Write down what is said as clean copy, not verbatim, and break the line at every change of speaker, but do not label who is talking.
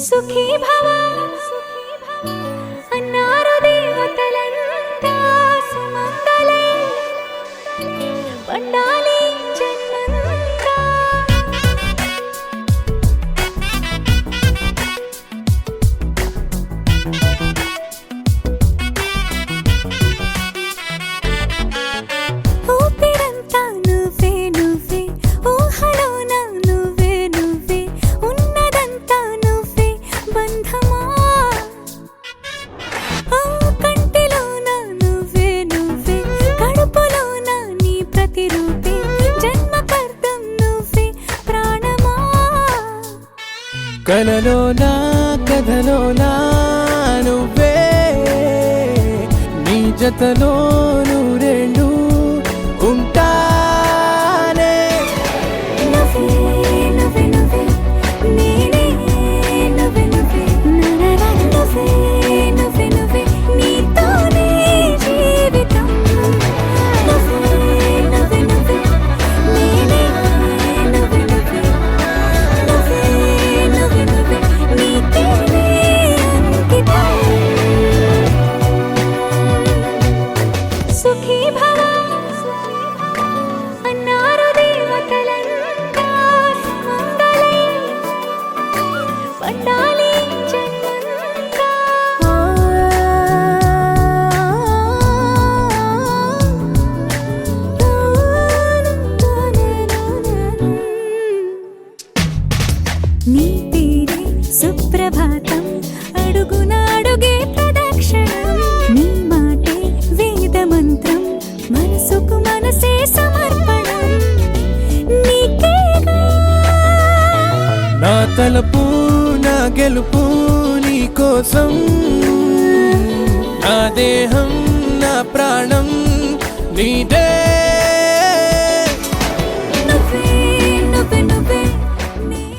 సుఖీ భవ అన్నారు దేవతలంతా సుమంగళే పండాలి జన్మంతా. ఊపిరంతా నువ్వే నువ్వే ఊహలోన నువ్వే నువ్వే ఉన్నదంతా నువ్వే బంధమా. కంటిలోన నువ్వే నువ్వే కడుపులోన నీ ప్రతిరూపే జన్మకర్తం నువ్వే ప్రాణమా.
కలలోనా కథలోనా నువ్వే నీ జతలో నూరేళ్ళు ఉంటానే.
నువ్వే నువ్వే నువ్వే నేనే నువ్వే నువ్వే నరరా నువ్వే నువ్వే నువ్వే నీతోనే జీవితం. నువ్వే నువ్వే నువ్వే నేనే నువ్వే నువ్వే నువ్వే నువ్వే నువ్వే నీకేనే అంకితం. సుఖీ భవ అన్నారు దేవతలంతా సుమంగళే పండాలి జన్మంతా. నీ పేరే సుప్రభాతం అడుగున అడుగే ప్రదక్షిణం. నీ మాటే వేద మంత్రం మనసుకు మనసే సమర్పణం. నీకేగా
నా తలపు నా గెలుపు నీ కోసం, నా దేహం నా ప్రాణం నీదే.